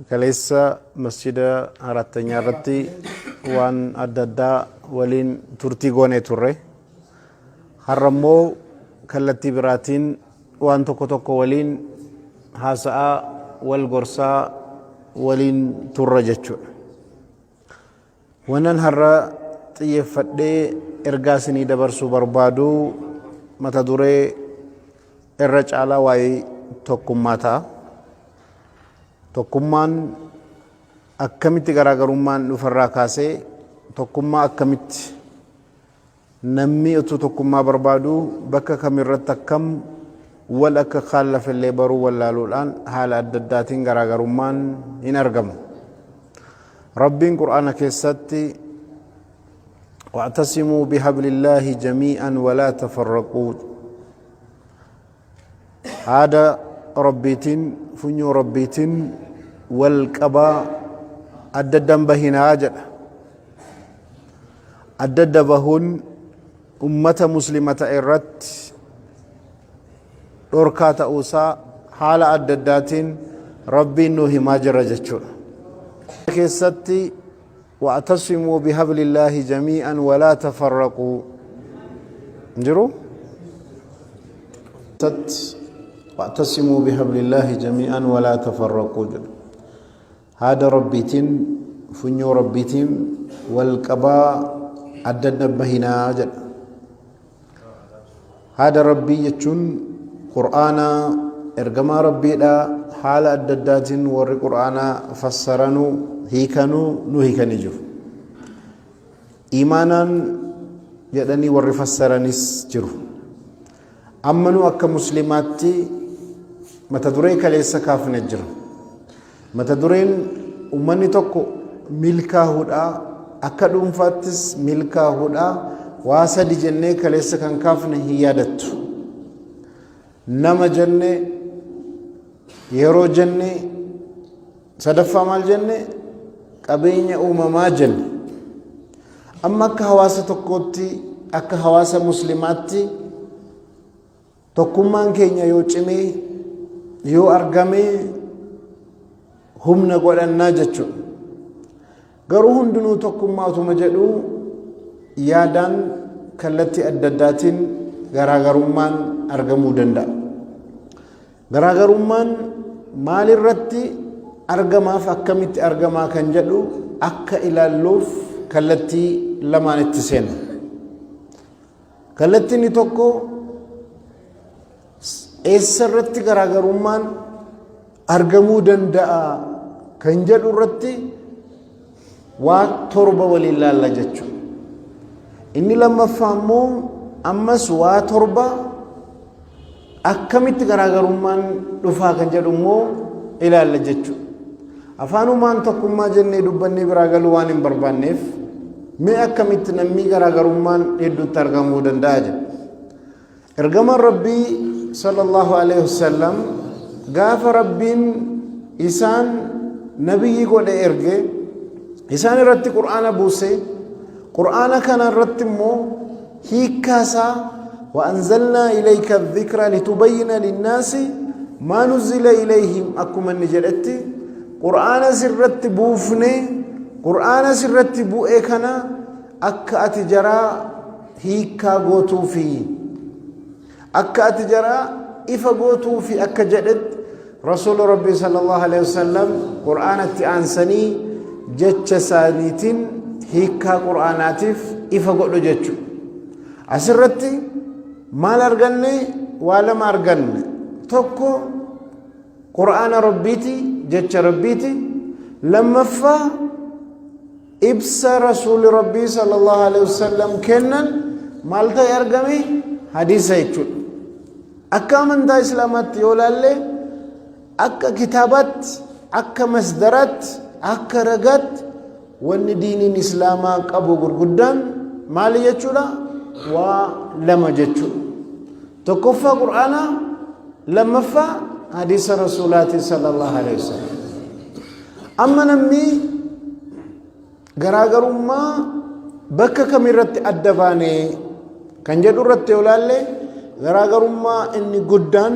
kaleessa masjida haratanya irratti waan adda addaa waliin turtii goonee turre. Har'a immoo kallattii biraatiin waan tokko tokko waliin haasa'aa wal gorsaa waliin turra jechuudha. Wannan har'a xiyyeeffadhee ergaa isinii dabarsuu barbaadu mata duree irra caalaa waa'ee tokkummaa ta'a. Tokkummaan akkamitti garaagarummaan dhufarraa kaasee tokkummaa akkamitti namni utuu tokkummaa barbaadu bakka kamirratti akkam wal akka kaallafillee baruu wallaaluudhaan haala adda addaatiin garaagarummaan hin argamu. Rabbiin qur'aana keessatti wa'tasimuu bihablillahi jamii'an walaa tafarraquu haada rabbiitiin funyoo rabbiitiin wal qabaa adda addan bahinaa jedha. Adda adda bahuun ummata muslimata irratti dhorkaa ta'uusaa haala adda addaatiin rabbiin nu himaa jira jechuudha. Keessatti wa'tasimuu bihablillahi jamii'an walaa tafarraquu jiru. wa'tasimuu bihablillahi jamii'an walaa tafarraquu jedhu. Haada rabbiitiin funyoo rabbiitiin wal qabaa adda adda bahinaa jedha. Haada rabbii jechuun qur'aana ergamaa rabbiidha. Haala adda addaatiin warri qur'aanaa fassaranuu hiikanuu nu hiikanii jiru. Iimaanaan jedhanii warri fassaranis jiru. Ammanuu akka muslimaatti mata duree kaleessa kaafne jira. Mata dureen ummanni tokko milkaahuudha, akka dhuunfaattis milkaahuudha. Waa sadi jennee kaleessa kan kaafne hin yaadattu. Nama jenne, yeroo jenne, sadaffaa maal jenne, qabeenya uumamaa jenne. Amma akka hawaasa tokkootti, akka hawaasa muslimaatti tokkummaan keenya yoo cimee, yoo argamee humna godhannaa jechuudha. Garuu hundinuu tokkummaa utuma jedhu yaadaan kallattii adda addaatiin garaagarummaan argamuu danda'a. Garaagarummaan maalirratti argamaaf akkamitti argamaa kan jedhu akka ilaalluuf kallattii lamaan itti seenna. Kallattiin tokko eessarratti garaagarummaan argamuu danda'a kan jedhu irratti waa torba waliin laalla jechuudha. Inni lammaffaa immoo ammas waa torba akkamitti garaagarummaan dhufaa kan jedhu immoo ilaalla jechuudha. Afaanumaan tokkummaa jennee dubbannee biraa galuu waan hin barbaanneef mee akkamitti namni garaagarummaan hedduutti argamuu danda'a jedha. Ergamaan Rabbii sallallahu alaihi wasallam gaafa Rabbiin isaan nabiyyi godhe erge isaan irratti qur'aana buuse. Qur'aana kana irratti immoo hiikkaasaa وأنزلنا إليك الذكر لتبين للناس ما نزل إليهم أكما نجلت قرآن سرت بوفني قرآن سرت بوئكنا أكا أتجرى هيكا قوتو في أكا أتجرى إفا قوتو في أكا جلد رسول ربي صلى الله عليه وسلم قرآن التأنسني جتش سانيت هيكا قرآناتف إفا قوتو جتشو أسرتي maal arganne waa lama arganne. Tokko qur'aana rabbiiti jecha rabbiiti. Lammaffaa ibsa rasuuli rabbii sallallahu alaihi wasallam kennan maal ta'e argame hadiisa jechuudha. Akka amantaa islaamaatti yoo laalle akka kitaabaatti akka masdaraatti akka ragaatti wanni diiniin islaamaa qabu gurguddaan maali jechuudha waa lama jechuudha. Tokkoffaa qur'aana, lammaffaa hadiisa rasuulaati sallallahu alaihi wasallam. Amma namni garaagarummaa bakka kamirratti adda baanee kan jedhu irratti yoo laalle garaagarummaa inni guddaan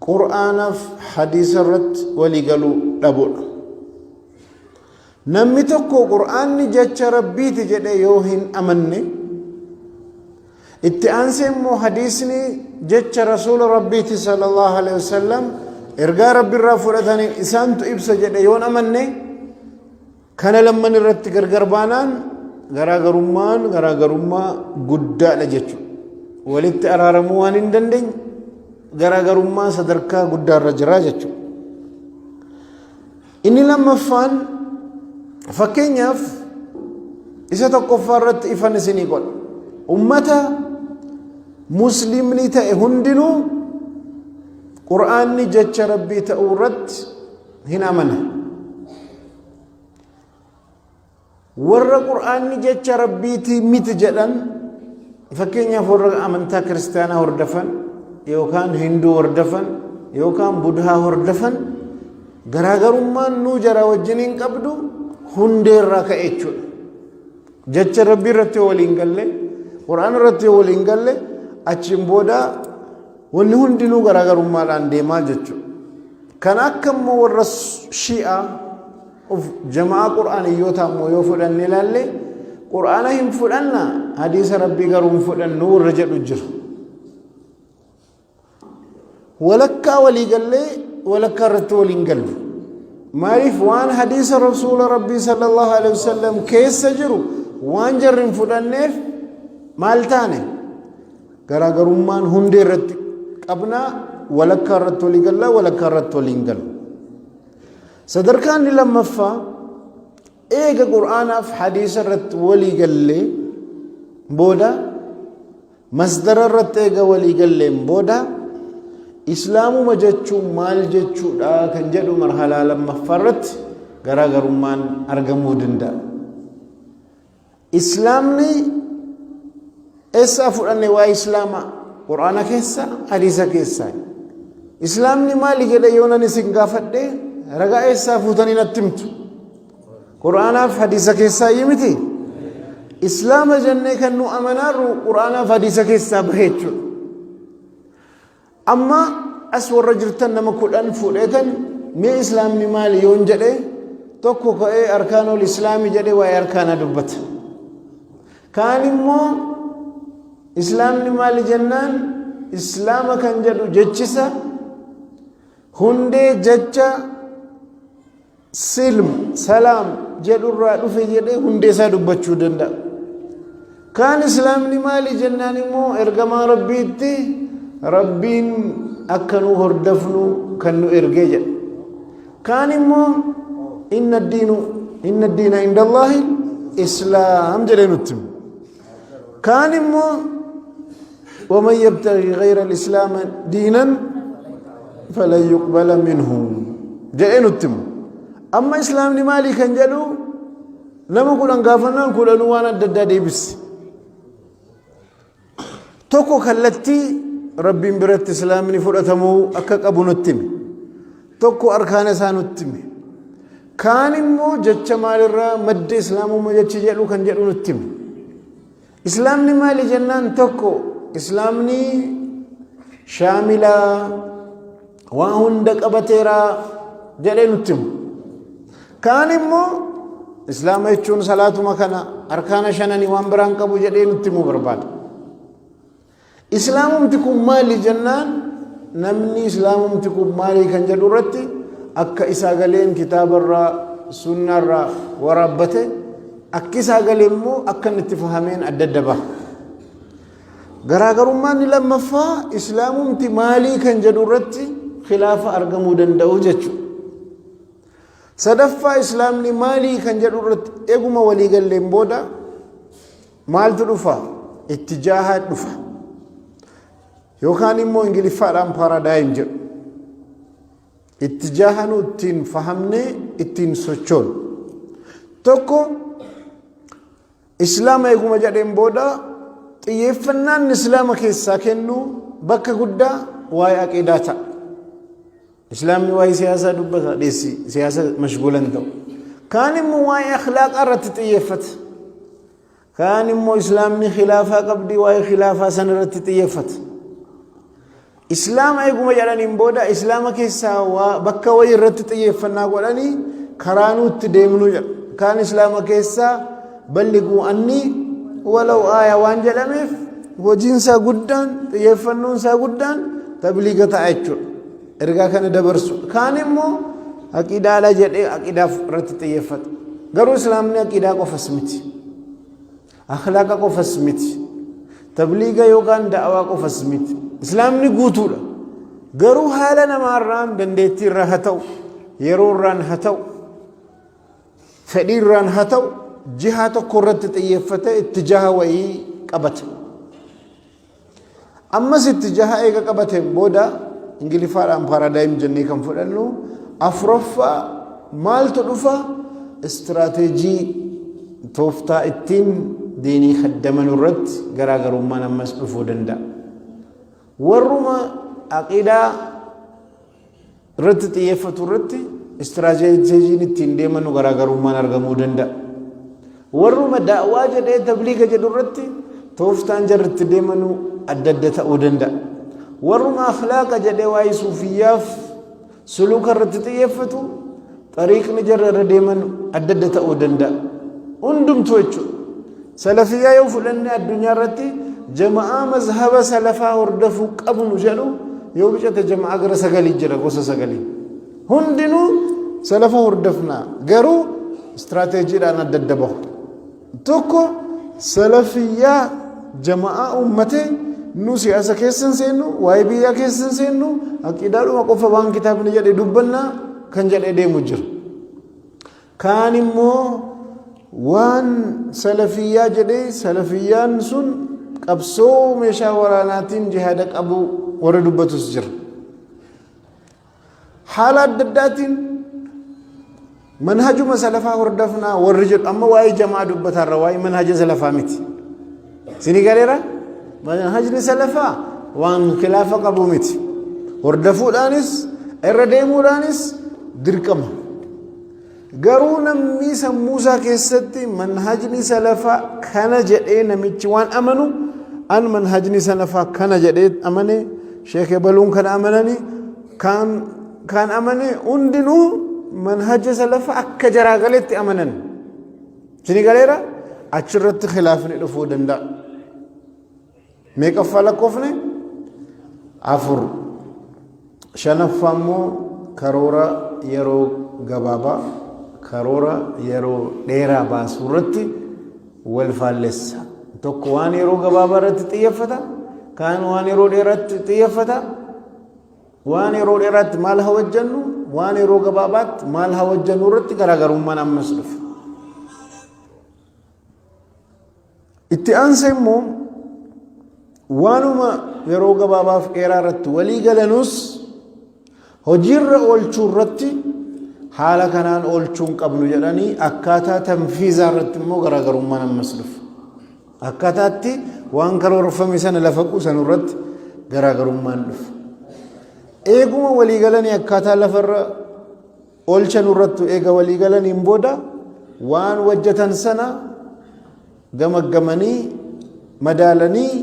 qur'aana fi hadiisa irratti walii galuu dhabuudha. Namni tokko qur'aanni jecha rabbiiti jedhee yoo hin amanne itti aansee immoo hadiisni jecha rasuula rabbiiti sallallahu alaihi wasallam ergaa rabbi irraa fudhatanii isaantu ibsa jedhe yoo amanne kana lamman irratti gargar baanaan garaagarummaa guddaadha jechuudha. Walitti araaramuu waan hin dandeenye garaagarummaa sadarkaa guddaarra jira jechuudha. Inni lammaffaan fakkeenyaaf isa tokkoffaa irratti ifan isinii godha. Ummata muslimni ta'e hundinuu qur'aanni jecha rabbii ta'uu irratti hin amana. Warra qur'aanni jecha rabbiitii miti jedhan fakkeenyaaf warra amantaa kiristaanaa hordofan yookaan hinduu hordofan yookaan budhaa hordofan garaagarummaan nuu jara wajjiniin qabdu hundeerraa ka'e jechuudha. Jecha rabbii irratti waliin galle qur'aana irratti waliin galle achiin booda wanni hundinuu garaagarummaadhaan deemaa jechuudha. Kan akka immoo warra shi'aa of jamaa qur'aaniyyoota ammoo yoo fudhanne ilaalle qur'aana hin fudhanna hadiisa rabbii garuu hin fudhannu warra jedhu jira. Walakkaa walii gallee walakkaa irratti waliin gallu. Maaliif waan hadiisa rasuula rabbii sallallahu alaihi wasallam keessa jiru waan jarri hin fudhanneef maal taane garaagarummaan hundee irratti qabnaa walakkaa irratti walii gallaa walakkaa irratti waliin galu. Sadarkaan lammaffaa eega qur'aanaaf hadiisa irratti walii gallee booda masdara irratti eega walii galleen booda islaamuma jechuun maal jechuudha kan jedhu marhalaa lammaffaa irratti garaagarummaan argamuu danda'a. Islaamni eessaa fudhanne waa islaamaa qur'aana keessa hadiisa keessaa. Islaamni maali jedhe yoo nan isin gaafadhe ragaa eessaa fuutanii natti himtu? Qur'aanaaf hadiisa keessaa miti. Islaama jennee kan nu amanaarru qur'aanaaf hadiisa keessaa bahe jechuudha. Amma as warra jirtan nama 10 fuudheetan mee islaamni maali yoon jedhe tokko ka'ee arkaanul islaamii jedhe waa'ee arkaanaa dubbata. Kaan immoo islaamni maali jennaan islaama kan jedhu jechisa hundee jecha silm salaam jedhurraa dhufe jedhe hundee isaa dubbachuu danda'a. Kaan islaamni maali jennaan immoo ergamaa rabbiitti rabbiin akka nu hordofnu kan nu ergee jedha. Kaan immoo inna diina inda Allahi islaam jedhee nutti himu. Kaan immoo ومن يبتغي غير الإسلام دينا فلن يقبل منه جاءين التم. أما إسلام مالي كان جلو لما كنا نقافنا كنا نوانا الددادي بس توكو خلتي ربي برت إسلام نفرتمو أكاك أبو نتم توكو أركان سانو التم. كان مو جتش مال الرا مد إسلام ومجتش جلو كان جلو نتم. إسلام مالي جنان توكو إسلامني شاملا وهندك أبتيرا جلين التم. كان مو إسلام يجون صلاة مكانا أركان شنني وانبران كبو جلين التم برباد. إسلام تكون مالي جنان نمني إسلام تكون مالي كان جدورتي أكا إساقلين كتاب الرا سنة الرا وربته أكا إساقلين مو أكا نتفهمين الددبه. garaagarummaan lammaffaa islaamumti maalii kan jedhu irratti khilaafa argamuu danda'u jechuudha. Sadaffaa islaamni maalii kan jedhu irratti eeguma walii galleen booda maaltu dhufa? Ittijaaha dhufa. Yookaan immoo ingiliffaadhaan paraadaayim jedhu. Ittijaaha nu ittiin fahamnee ittiin sochoonu. Tokko islaama eeguma jedheen booda xiyyeeffannaan islaama keessaa kennu bakka guddaa waa'ee aqiidaa ta'a. Islaamni waa'ee siyaasaa dubbata dheessi siyaasa mashguulan ta'u. Kaan immoo waa'ee akhlaaqaa irratti xiyyeeffata. Kaan immoo islaamni khilaafaa qabdi waa'ee khilaafaa san irratti xiyyeeffata. إسلام أيقوم جالنين بودا إسلام كيسا وبكا ويرت تيفنا قولاني كرانو تديمنو جل كان إسلام كيسا بلغوا أني ولو آية وانجلمف وجين سا قدان تيفنون سا قدان تبليغة تعيشو إرقا كان دبرسو كان إمو أكيدا لا جل أكيدا رت تيفت قروا إسلامنا أكيدا قفسمتي أخلاق قفسمتي تبليغ يوغان دعوة قفسمتي إسلامني قوتولا قروا حالنا ماران دندتي رهتو يروران هتو فديران هتو جهة كرة تيفت اتجاه وي قبت أما اتجاه ايقا قبت بودا انجلي فارام بارادايم جني كم فلنو أفرفا مال تدفا استراتيجي توفتا اتين ديني خدمن الرد غراغرو ما نمس دفو دندا ورما عقيدة رد تيفتو رد استراتيجي اتين ديمنو غراغرو ما نرغمو دندا ورما دعوة جد تبليغ جد رد توفتان جرد ديمنو أددت أودندا ورما أخلاق جد واي صوفياف سلوك رد تيفتو طريق نجر ديمنو أددت أودندا أندم توجه سلفيا يوفلن الدنيا رتي جماعة مذهب سلفا وردفو قبل جلو يوبجت جماعة غير سغلي جرا غوس سغلي هندنو سلفا وردفنا غرو استراتيجي رانا ددبو توكو سلفيا جماعة أمتي نو سياسة كيسن سينو وايبيا كيسن سينو أكيدالو مقفا وان كتاب نجد دبنا كان جد دي مجر كان مو وان سلفيا جدي سلفيان سن قبسو مشاوراناتين جهادك أبو وردبت السجر حالات دداتين منهج سلفا وردفنا والرجل أما واي جماعة دبت الرواي منهج سلفا متي سيني قاليرا منهج سلفا وان خلافة قبو متي وردفو الآنس الرديمو الآنس دركم garuu namni sammuusaa keessatti manhajni salafaa kana jedhee namichi waan amanu an manhajni salafaa kana jedhee amane sheekh baluun kana amanani kan amane hundinuu manhaj salafaa akka jaraagaletti amanan sini galeera achirratti khilaafni dhufuu danda'a meeqaffaa lakkoofne afur shanaffaa karoora yeroo gabaabaa karoora yeroo dheeraa baasuu irratti wal faallessa tokko waan yeroo gabaabaa irratti xiyyeeffata kaan waan yeroo dheeraatti xiyyeeffata waan yeroo dheeraatti maal hawajjannu waan yeroo gabaabaatti maal hawajjannu irratti garaagarummaan ammas dhufa itti aansee immoo waanuma yeroo gabaabaaf dheeraa irratti walii galanus hojiirra oolchuu irratti haala kanaan oolchuun qabnu jedhanii akkaataa tanfiizaa irratti immoo garaagarummaan ammas dhufa akkaataatti waan karoorfame sana lafa qusan irratti garaagarummaan dhufa eeguma waliigalanii akkaataa lafarra oolchan irratti eega waliigalaniin booda waan wajjatan sana gamaggamanii madaalanii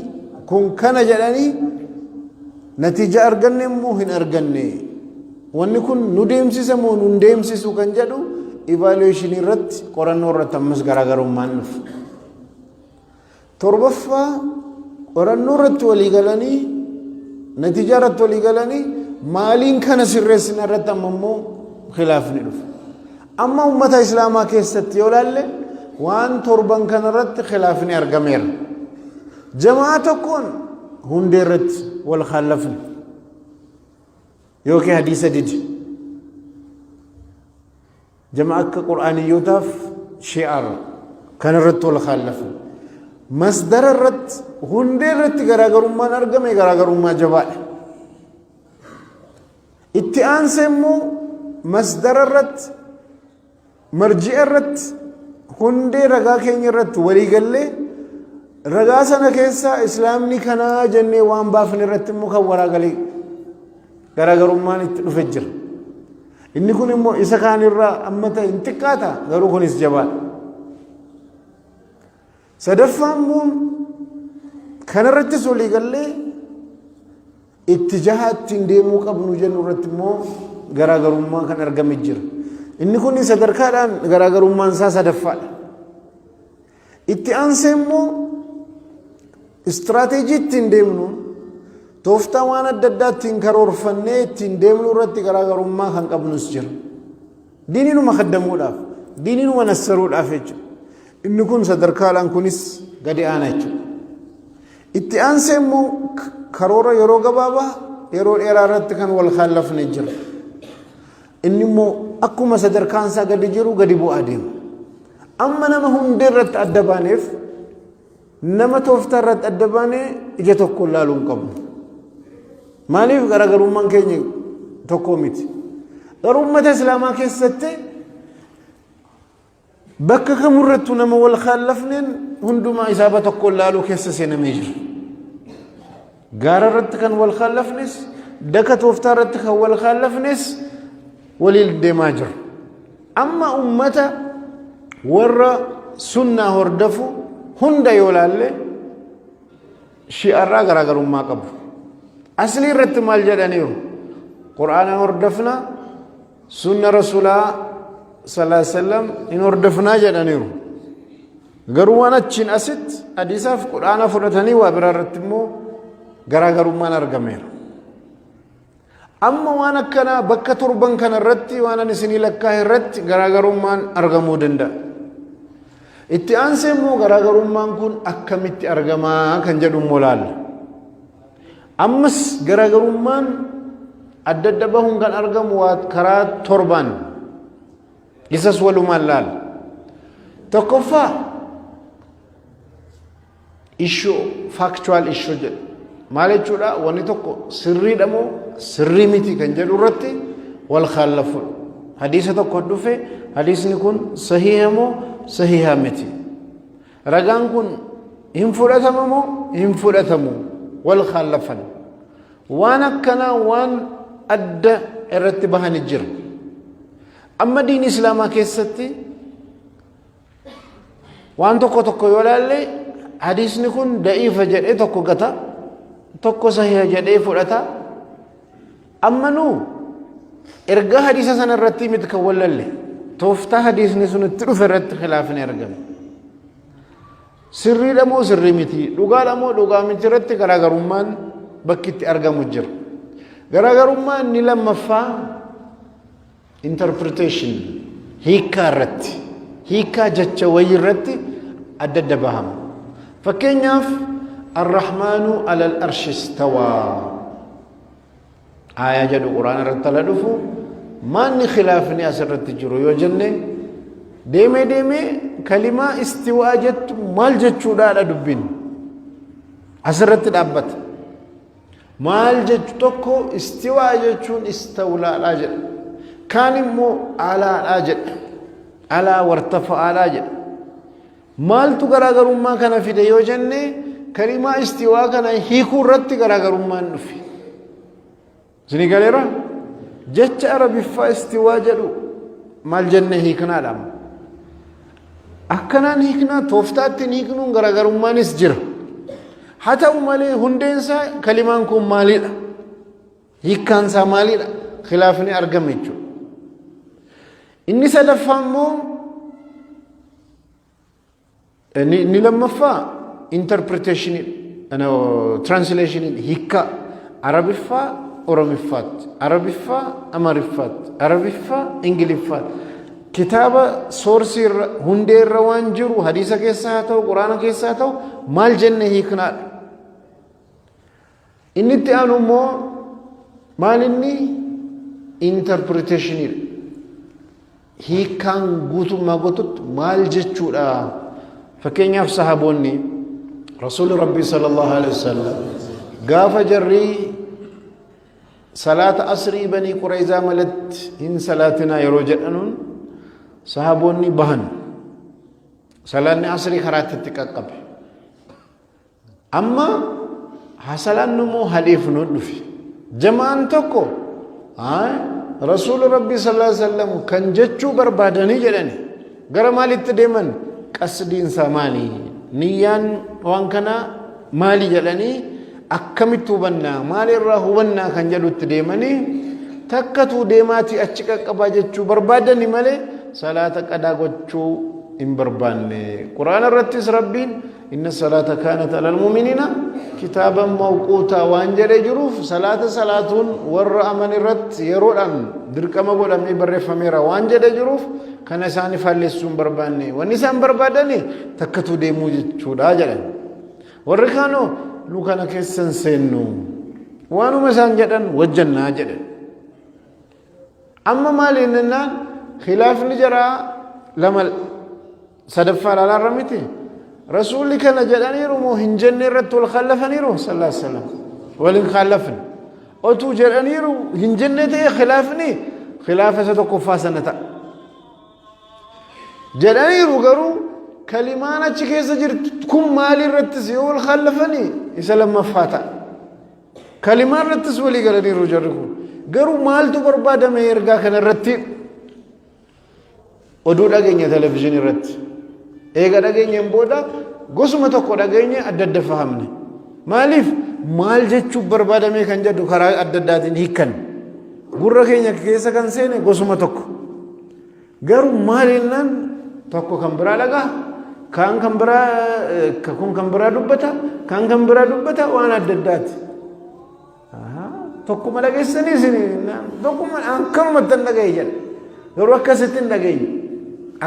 kun kana jedhanii natiija arganne immoo hin arganne wanni kun nu deemsisa moo nu deemsisu kan jedhu evaluation irratti qorannoo irratti ammas garaagarummaan dhufa torbaffaa qorannoo irratti walii galanii natiija irratti walii galanii maaliin kana sirreessina irratti ammoo khilaafni dhufa amma ummata islaamaa keessatti yoo laalle waan torban kana irratti khilaafni argameera jamaa tokkoon hundee irratti wal khaalafni يوكي حديث ديد جماعة قرآن يوتاف شعر كان الرد والخالف مصدر الرد هندي الرد غراغر ما نرغم غراغر ما جبال اتئان سمو مصدر الرد مرجع الرد هندي رغا كين الرد ولي قال رغا سنة كيسا إسلامني كنا جنة وان بافن الرد مكورا قلي garaagarummaan itti dhufe jira inni kun immoo isa kaan irraa ammata hin xiqqaata garuu kunis jabaadha sadaffaan immoo kanarrattis walii gallee اتجاهات ديمو قبل جن رتمو غراغرما كان ارغم جير اني كوني صدركان غراغرما انسا دفع itti aanseemmoo istiraatiijii deemnu tooftaa waan adda addaattiin karoorfannee ittiin deemnu irratti garaagarummaa kan qabnus jira diiniinuma kaddamuudhaaf diiniinuma nassaruudhaaf jechuudha inni kun sadarkaadhaan kunis gadi aana jechuudha itti aanseemmoo karoora yeroo gabaabaa yeroo dheeraa irratti kan wal kaallafne jira inni immoo akkuma sadarkaan isaa gadi jiru gadi bu'aa deema amma nama hundee irratti adda baaneef nama tooftaa irratti adda baanee ija tokko ilaaluu hin qabnu maaliif garaagarummaan keenya tokko miti garuu ummata islaamaa keessatti bakka kamurrattu nama wal kaallafneen hundumaa isaaba tokko ilaaluu keessa seenamee jira gaara irratti kan wal kaallafnes daka tooftaa irratti kan wal kaallafnes waliin deemaa jira amma ummata warra sunnaa hordofu hunda yoo laalle shi'arraa garaagarummaa qabu aslii irratti maal jedhaniiru qur'aana hordofna sunna rasulaa sallallahu alaihi wasallam in hordofnaa jedhaniiru garuu waan achiin asitti hadiisaaf qur'aana fudhatanii waa biraa irratti immoo garaagarummaan argameera amma waan akkanaa bakka torban kana irratti waan ani isinii lakkaa irratti garaagarummaan argamuu danda'a itti aansee immoo garaagarummaan kun akkamitti argamaa kan jedhu immoo laalla ammas garaagarummaan adda adda bahuun kan argamu waa karaa torbaan isas walumaan laalla tokkoffaa issue factual issue jedhu maal jechuudha wanni tokko sirriidha moo sirrii miti kan jedhu irratti wal khaallafu hadiisa tokko dhufe hadiisni kun sahiha moo sahiha miti ragaan kun hin fudhatamu moo hin fudhatamu wal khaallafan waan akkana waan adda irratti bahani jira amma diin islaamaa keessatti waan tokko yoo laalle hadiisni kun da'iifa jedhee tokko gata tokko sahiha jedhee fudhata amma nu erga hadiisa sana irratti miti kan wallalle tooftaa hadiisni sun itti dhufe irratti khilaafni argame sirriidha moo sirrii miti dhugaadha moo dhugaa miti irratti garaagarummaan bakki itti argamu jira garaagarummaa inni lammaffaa interpretation hiikkaa irratti hiikkaa jecha wayii irratti adda adda bahama fakkeenyaaf الرحمن على الأرش استوى آية جدو قرآن رتلا ما ني خلافني أسرت جرو يو جنة ديمي كلمة استواء جت مال جت شودا دبين أسرت الأبت مال جت توكو استواء جتون استولى لاجل كان مو على لاجل على وارتفع لاجل مال تغراغر ما كان في ديو جنة كلمة استواء كان هيكو رت غراغر ما نفي زني قاليرا جت عربي فا استواء جدو مال جنة هيكنا لام أكنان هيكنا توفتات هيكنون غراغر ما نسجر حتى مالي هندنسا كلمانكم مالي هيكان سا مالي خلافني أرقميتشو إني سلفهمو إني لما فا interpretation أنا translation هيكا عربي فا أورامي فات عربي فا أماري فات عربي فا إنجلي فات كتابة سورسي هندير روان جرو حديثة كيساتو قرآن كيساتو مال جنة هيكنا إني تأنو مو مال إني interpretation هيكان قوتو ما قوتو مال جتشو فكين يف صحابوني رسول ربي صلى الله عليه وسلم قاف جري صلاة أسري بني قريزة ملت إن صلاتنا يروجنون صحابوني بهن صلاة أسري خرات التكاكب أما حصلان نمو حليف ندفي جمان تكو رسول ربي صلى الله عليه وسلم كان جتشو بربادني جلني غرمالي تدمن قصدين ساماني نيان وانكنا مالي جلني akkamitti hubannaa maalirraa hubannaa kan jedhutti deemanii takkatu deemaati achi qaqqabaa jechuu barbaadani malee salaata qadaa gochuu hin barbaanne. Quraana irrattis rabbiin inna salaata kaanat alal mu'miniina kitaaban mawquutaa waan jedhee jiruuf salaatuun warra aman irratti yeroodhaan dirqama godhamee barreeffameera waan jedhee jiruuf kana isaanii falleessuu hin barbaanne. Wanni isaan barbaadani takkatu deemuu jechuudha jedhan. Warri kaanoo nu kana keessan seennu waanuma isaan jedhan wajjannaa jedhan. Amma maali innaan khilaafni jaraa lama sadaffaa lalaarra miti rasuulli kana jedhaniiru moo hin jenne irratti wal khallafaniiru sallallahu alaihi wasallam waliin khallafan otuu jedhaniiru hin jenne ta'e khilaafni khilaafa isa tokkoffaa sana ta'a jedhaniiru garuu kalimaan achi keessa jirtu kun maali irrattis yoo wal khallafanii isa lammaffaa ta'a kalimaan irrattis walii galaniiru jarri kun garuu maaltu barbaadame ergaa kana irratti oduu dhageenya televiziyoonii irratti eega dhageenyeen booda gosuma tokko dhageenye adda adda fahamne maaliif maal jechuuf barbaadame kan jedhu karaa adda addaatiin hikkan gurra keenya keessa kan seene gosuma tokko garuu maalinnaan tokko kan biraa dhagaa kaan kan biraa kun kan biraa dubbata kaan kan biraa dubbata waan adda addaati tokkuma dhageessanii isin tokkuma akkanumatti hin dhagaye jedha garuu akkasitti hin dhagaye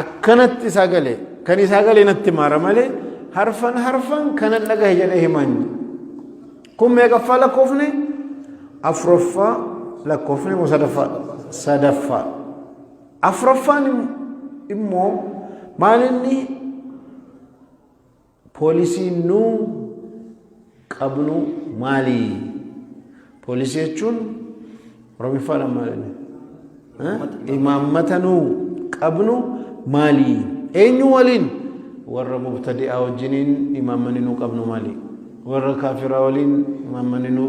akkanatti isaa galee kan isaa galee natti maara malee harfan kanan dhagaye jedhee himanni kun meeqaffaa lakkoofne afuraffaa lakkoofne moo sadaffaa afuraffaan immoo maalinni poolisiin nu qabnu maalii poolisii jechuun oromiiffaadhaan maalinni imaammata nu qabnu maalii eenyu waliin warra mubtadi'aa wajjiniin imaammanni nu qabnu maalii warra kaafiraa waliin imaammanni nu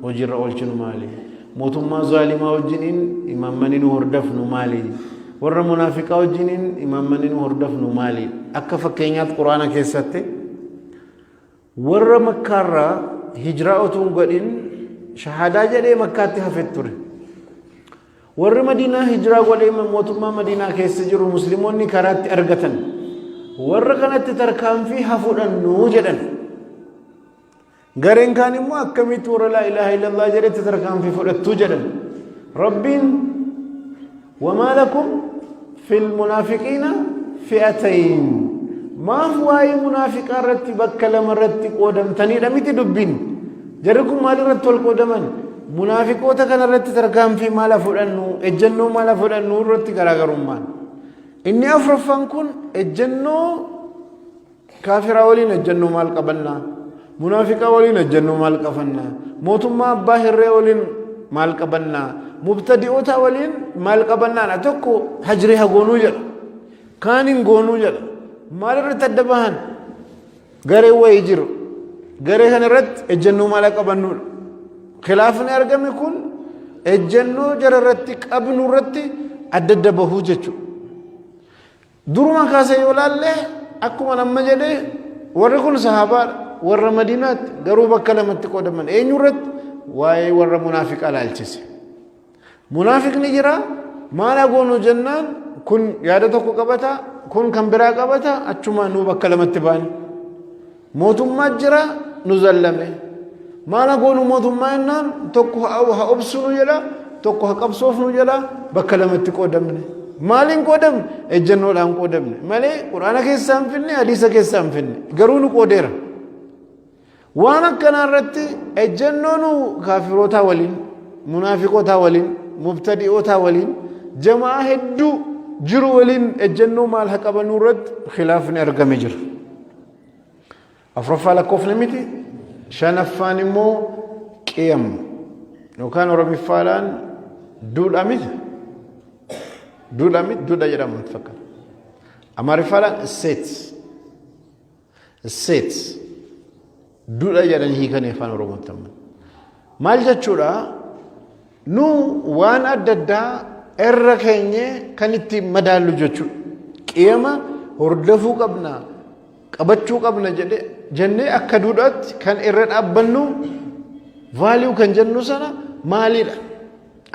hojiirra oolchinu maalii mootummaa zaalimaa wajjiniin imaammanni nu hordofnu maalii warra munaafiqaa wajjiniin imaammanni nu hordofnu maalii akka fakkeenyaatti quraana keessatti warra makkaarraa hijiraa otoo hin godhin shahadaa jedhee makkaatti hafet ture warri madiinaa hijiraa godhee mootummaa madiinaa keessa jiru musliimoonni karaatti argatan warra kanatti tarkaanfii hafuudhannu jedhan gareen kaan immoo akkamitti warra laa ilaaha illallah jedhetti tarkaanfii fudhattuu jedhan rabbiin wamaa lakum fil munaafiqiina fi'atayn maaf waa'ee munaafiqaa irratti bakka lama irratti qoodamtaniidha miti dubbiin jarri kun maal irratti wal qoodaman munaafiqoota kana irratti tarkaanfii maal fudhannu ejjennoo maal fudhannu irratti garaagarummaan inni afuraffaan kun ejjennoo kaafiraa waliin ejjennoo maal qabannaa munaafiqaa waliin ejjennoo maal qabannaa mootummaa abbaa hirree waliin maal qabannaa mubtadi'oota waliin maal qabannaa tokko hajrii hagoonuu jedha kaanin goonuu jedha maal irratti adda bahan garee wayii jiru garee kana irratti ejjennoo maal qabannuudha khilaafni argame kun ejjennoo jara irratti qabnu irratti adda adda bahuu jechuudha duruma kaasee yoo laallee akkuma nama jedhee warri kun sahaabaa warra madiinaatti garuu bakka lamatti qoodaman eenyu irratti waa'ee warra munaafiqaa laalchise munaafiqni jira maal goonu jennaan kun yaada tokko qabata kun kan biraa qabata achuma nu bakka lamatti baani mootummaa jira nu zallame maal goonu mootummaa jennaan tokko haa obsunu jedha tokko haa qabsoofnu jedha bakka lamatti qoodamne maaliin qoodamne ejjennoodhaan qoodamne malee quraana keessaa hin finne hadiisa keessaa hin finne garuu nu qoodeera waan akkanaa irratti ejjennoo nu kaafirootaa waliin munaafiqootaa waliin mubtadi'ootaa waliin jamaa hedduu jiru waliin ejjennoo maal haa qabannu irratti khilaafni argame jira afuraffaa lakkoofne miti shanaffaan immoo qiyam yookaan oromiffaadhaan duudha miti duudha jedhamu fakkaata amaariffaadhaan isseet duudha jedhanii hiikanii afaan oromootti amma maal jechuudha nu waan adda addaa irra keenye kan itti madaallu jechuudha qiyama hordofuu qabna qabachuu qabna jennee akka duudhaatti kan irra dhaabbannu value kan jennu sana maalidha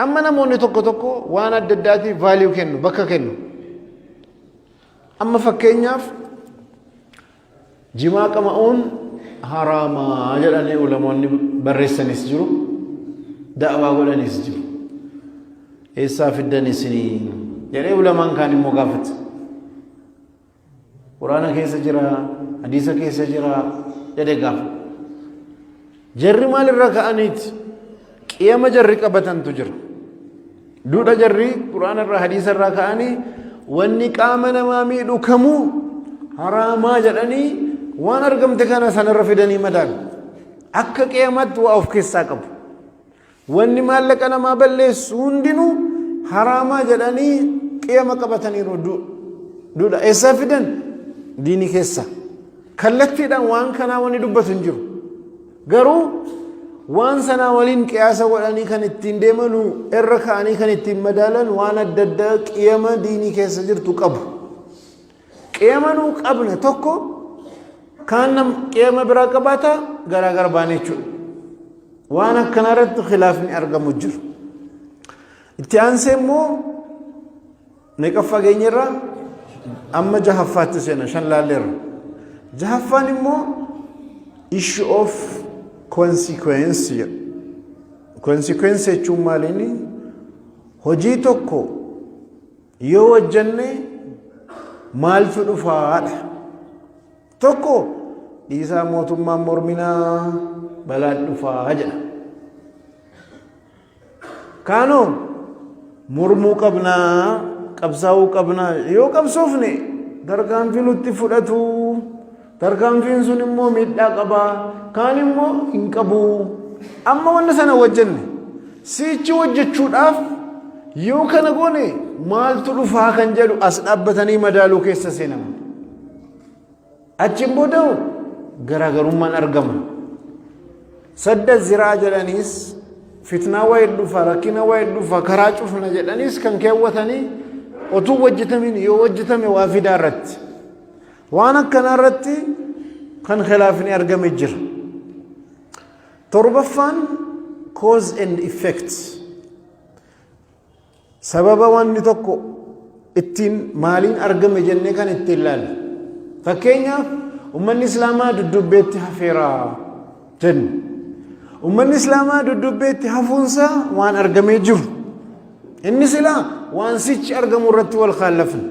amma namoonni tokko tokko waan adda addaatiif value kennu bakka kennu amma fakkeenyaaf jimaa qama'uun haraama jedhanii ulamoonni barreessanis jiru da'waa godhanis jiru eessaa fiddan isinii jedhee ulamaan kaan immoo gaafata quraana keessa jira hadiisa keessa jira jedhee gaafata jarri maalirra ka'aniiti qiyama jarri qabatantu jira duudha jarri quraana irraa hadiisa irraa ka'anii wanni qaama namaa miidhu kamuu haraamaa jedhanii waan argamte kana sanarra fidanii madaalu akka qiyamatti waa of keessaa qabu wanni maallaqa namaa balleessu hundinuu haraamaa jedhanii qiyama qabataniiru duudha eessaa fidan diini keessa kallattiidhaan waan kanaa wanni dubbatu hin jiru garuu waan sanaa waliin qiyaasa godhanii kan ittiin deemanu irra ka'anii kan ittiin madaalan waan adda addaa qiyama diinii keessa jirtu qabu qiyamanuu qabna tokko kaan nam qiyama biraa qabaata garaagara baane jechuudha waan akkana irratti khilaafni argamu jiru itti aansee immoo meeqa fageenyarra amma jahaffaatti seena shan laalleerra jahaffaan immoo issue of consequence consequence jechuun maaliini hojii tokko yoo hojjenne maaltu dhufaadha tokko dhiisaa mootummaan morminaa balaan dhufaa jedha kaanoo mormuu qabnaa qabsaa'uu qabnaa yoo qabsoofne tarkaanfii nutti fudhatu tarkaanfiin sun immoo miidhaa qabaa kaan immoo hin qabu amma wanna sana hojjenne sichi hojjechuudhaaf yoo kana goone maaltu dhufaa kan jedhu as dhaabbatanii madaaluu keessa seenaman achiin booda garaagarummaan argama sadda ziraa jedhaniis fitnaa waa hedduufa rakkina waa hedduufa karaa cufna jedhaniis kan keewwatanii otuu hojjetamin yoo hojjetame waa fidaa irratti waan akkanaa irratti kan khilaafni argame jira torbaffaan cause and effect sababa wanni tokko ittiin maaliin argame jennee kan ittiin ilaalle fakkeenyaaf ummanni islaamaa dudubbeetti hafeeraa jenna ummanni islaamaa dudubbeetti hafuunsaa waan argamee jiru inni silaa waan sichi argamu irratti wal khaalafne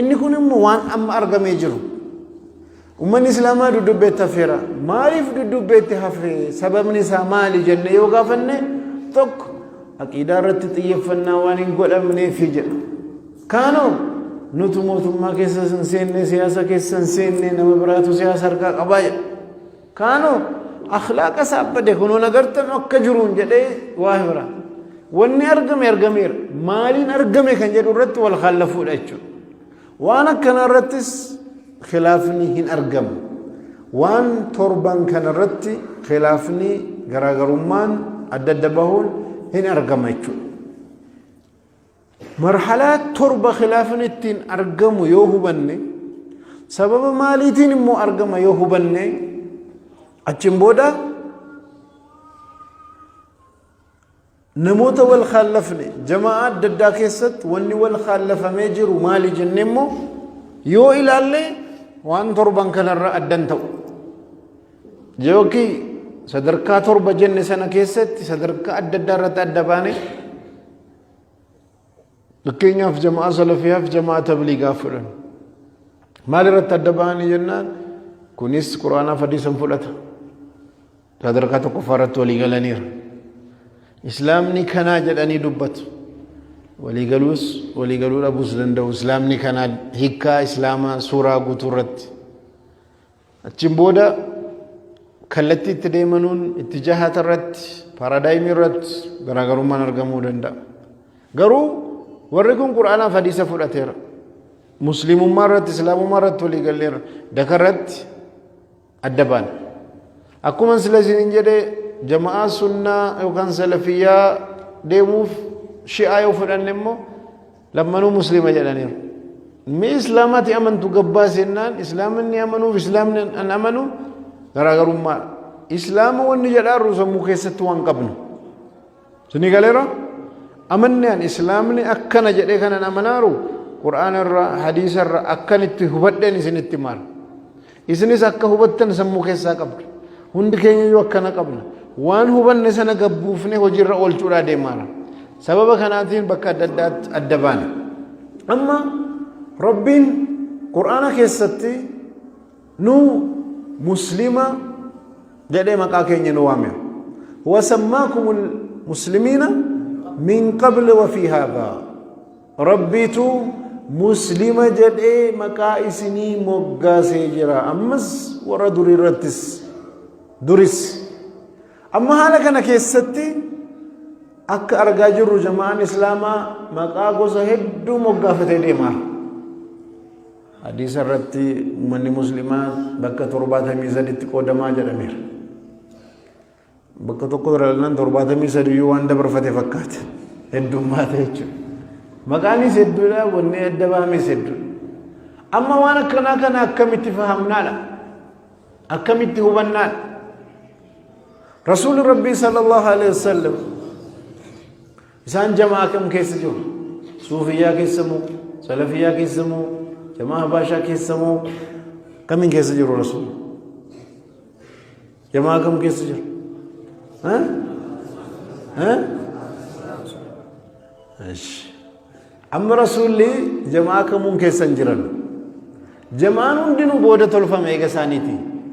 inni kun immoo waan amma argamee jiru ummanni islaamaa dudubbeetti hafeeraa maaliif dudubbeetti hafee sababni isaa maali jenne yoo gaafanne tokko aqiidaa irratti xiyyeeffannaa waan hin godhamneef jedha kaanoo nutu mootummaa keessa hin seenne siyaasa keessa hin seenne nama biraatu siyaasa harkaa qabaa jedha kaanoo akhlaaqa isaa bade kunuun agartan akka jiruun jedhee waa biraa wanni argame argameera maaliin argame kan jedhu irratti wal khaalafuudha jechuudha waan akkanaa irrattis khilaafni hin argamu waan torban kana irratti khilaafni garaagarummaan adda adda bahuun hin argama jechuudha marhalaa torba khilaafni ittiin argamu yoo hubanne sababa maaliitiin immoo argama yoo hubanne achiin booda namoota wal khaalafne jamaa adda addaa keessatti wanni wal khaalafamee jiru maali jenne immoo yoo ilaalle waan torban kanarra addan ta'u yookiin sadarkaa torba jenne sana keessatti sadarkaa adda addaa irratti adda baane fakkeenyaaf jamaa salafiyaaf jamaa tabliigaa fudhan maal irratti adda baane jennaan kunis quraanaaf hadiisan fudhata sadarkaa tokkoffaa irratti walii galaniira islaamni kanaa jedhanii dubbatu waliigaluu dhabuus danda'u islaamni kanaa hikkaa islaamaa suuraa guutuu irratti achiin booda kallattii itti deemanuun itti jahata irratti paaraadaayimii irratti garaagarummaan argamuu danda'a garuu warri kun quraanaaf hadiisa fudhateera muslimummaa irratti islaamummaa irratti walii galleera daka irratti adda baana akkuma sila isin jedhee jamaa sunnaa yookaan salafiyyaa deemuuf shi'aa yoo fudhanne immoo lammanuu muslima jedhaniiru mi islaamatti amantu gabbaa sennaan islaaminni amanuuf islaamni an amanu garaagarummaa إسلام والنجدار رسمو كيست وان قبل سني قالوا أمني أن إسلامني أكنا جدي كان أمنارو قرآن الرا حديث الرا أكن اتهبتن إسن اتمار إسن إسكا هبتن سمو كيسا قبل هند كيني جو أكنا قبل وان هبن نسنا قبوفني وجر أول تورا ديمارا سبب كاناتين بكا ددات الدبان أما ربين قرآن كيستي نو مسلمة جدي مكاكين ينوامي وسماكم المسلمين من قبل وفي هذا ربيتو مسلمة جدي مكايسني مقا سيجرا أمس ورا دوري رتس دوريس أما هالا كان كيستي أك أرجاجر جماعة إسلاما مكاكو سهدو مقا فتدي مار حديث الرتي من المسلمات بكة ترباتها ميزانية قدما جرمير بكة تقدر لنا ترباتها ميزانية يوان دبر فتح فكات هدو ما تهجو مكاني سدو لا وني الدبامي سدو أما وانا كنا أكمت فهمنا لا أكمت هبنا رسول ربي صلى الله عليه وسلم إنسان جماعة كم كيس جو صوفيا كيسمو سلفيا كيسمو جماعة باشا كيسمو كم كيس جو رسول جماعة كم كيس جو ها ايش أما رسول جماعة كم كيس انجرن جماعة دينو بودة تلفا ميغا سانيتي